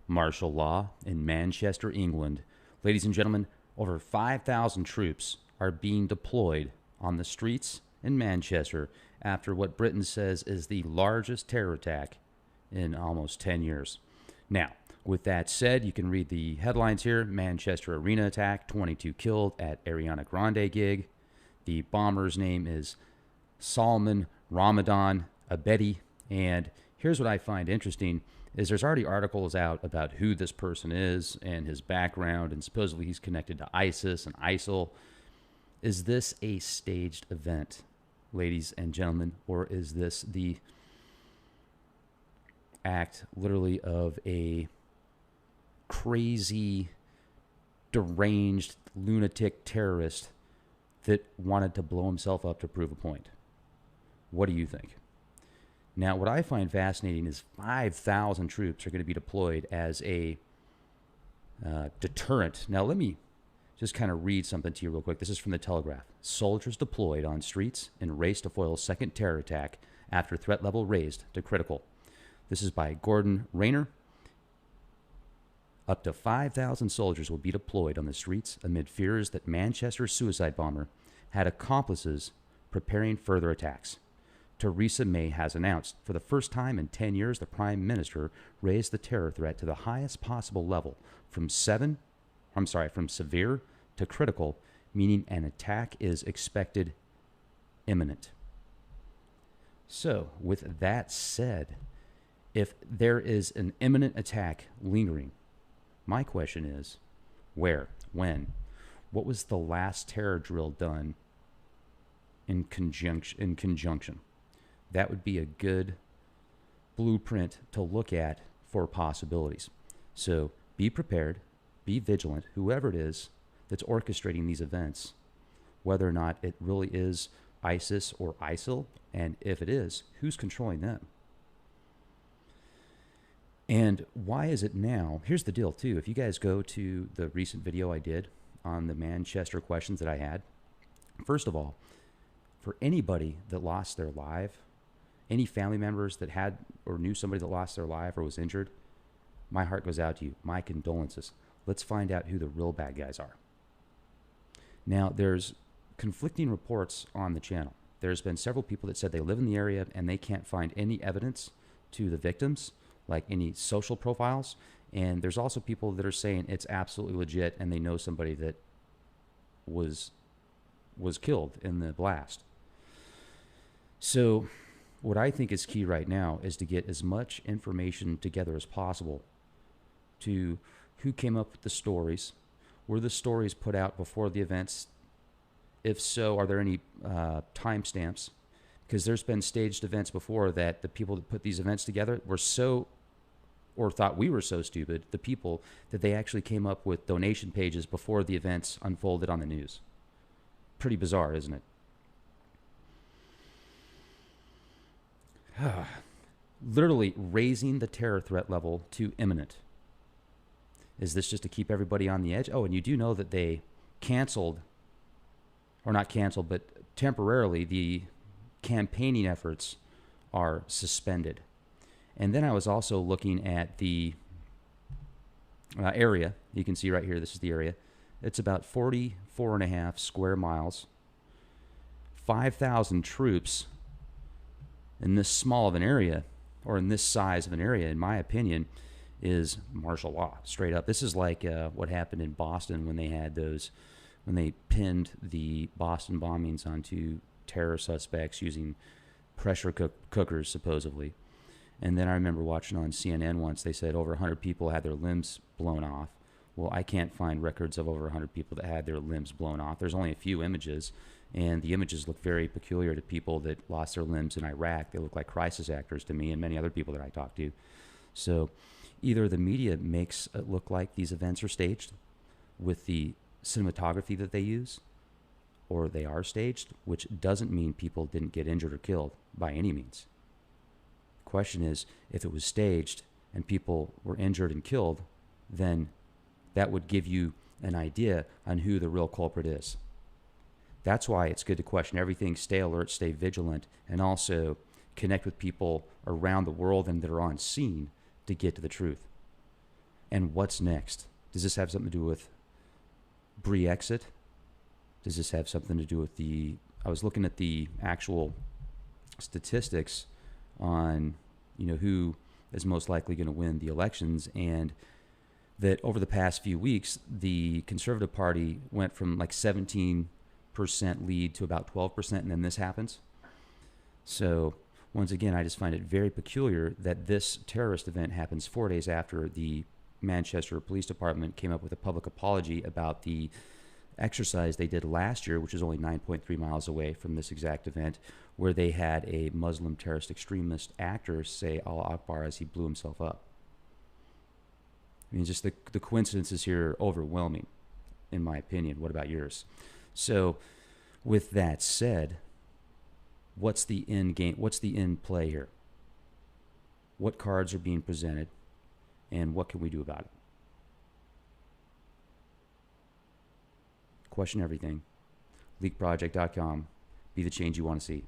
Martial law in Manchester, England. Ladies and gentlemen, over 5,000 troops are being deployed on the streets in Manchester after what Britain says is the largest terror attack in almost 10 years. Now, with that said, you can read the headlines here. Manchester Arena attack, 22 killed at Ariana Grande gig. The bomber's name is Salman Ramadan Abedi. And here's what I find interesting is there's already articles out about who this person is and his background, and supposedly he's connected to ISIS and ISIL. Is this a staged event, ladies and gentlemen, or is this the act literally of a crazy, deranged, lunatic terrorist that wanted to blow himself up to prove a point? What do you think? Now, what I find fascinating is 5,000 troops are going to be deployed as a deterrent. Now, let me just kind of read something to you real quick. This is from the Telegraph. Soldiers deployed on streets in race to foil second terror attack after threat level raised to critical. This is by Gordon Rayner. Up to 5,000 soldiers will be deployed on the streets amid fears that Manchester's suicide bomber had accomplices preparing further attacks. Theresa May has announced, for the first time in 10 years, the Prime Minister raised the terror threat to the highest possible level, from severe to critical, meaning an attack is expected imminent. So, with that said, if there is an imminent attack lingering, my question is, where, when, what was the last terror drill done in conjunction? That would be a good blueprint to look at for possibilities. So be prepared, be vigilant, whoever it is that's orchestrating these events, whether or not it really is ISIS or ISIL, and if it is, who's controlling them? And why is it now? Here's the deal, too. If you guys go to the recent video I did on the Manchester questions that I had, first of all, for anybody that lost their life, any family members that had or knew somebody that lost their life or was injured, my heart goes out to you. My condolences. Let's find out who the real bad guys are. Now, there's conflicting reports on the channel. There's been several people that said they live in the area and they can't find any evidence to the victims, like any social profiles. And there's also people that are saying it's absolutely legit and they know somebody that was killed in the blast. So what I think is key right now is to get as much information together as possible to who came up with the stories. Were the stories put out before the events? If so, are there any timestamps? Because there's been staged events before that the people that put these events together were so, or thought we were so stupid, the people, that they actually came up with donation pages before the events unfolded on the news. Pretty bizarre, isn't it? Literally raising the terror threat level to imminent. Is this just to keep everybody on the edge? Oh, and you do know that they canceled, or not canceled, but temporarily the campaigning efforts are suspended. And then I was also looking at the area. You can see right here, this is the area. It's about 44.5 square miles. 5,000 troops in this small of an area, or in this size of an area, in my opinion, is martial law, straight up. This is like what happened in Boston when they had those, when they pinned the Boston bombings onto terror suspects using pressure cookers, supposedly. And then I remember watching on CNN once, they said over 100 people had their limbs blown off. Well, I can't find records of over 100 people that had their limbs blown off. There's only a few images, and the images look very peculiar to people that lost their limbs in Iraq. They look like crisis actors to me and many other people that I talk to. So either the media makes it look like these events are staged with the cinematography that they use, or they are staged, which doesn't mean people didn't get injured or killed by any means. The question is, if it was staged and people were injured and killed, then that would give you an idea on who the real culprit is. That's why it's good to question everything, stay alert, stay vigilant, and also connect with people around the world and that are on scene to get to the truth. And what's next? Does this have something to do with Brexit? Does this have something to do with I was looking at the actual statistics on, who is most likely going to win the elections, and that over the past few weeks, the Conservative Party went from like 17% lead to about 12%, and then this happens. So once again, I just find it very peculiar that this terrorist event happens 4 days after the Manchester Police Department came up with a public apology about the exercise they did last year, which is only 9.3 miles away from this exact event, where they had a Muslim terrorist extremist actor say Allah Akbar as he blew himself up. I mean, just the coincidences here are overwhelming, in my opinion. What about yours? So, with that said, what's the end game? What's the end play here? What cards are being presented, and what can we do about it? Question everything. Leakproject.com. Be the change you want to see.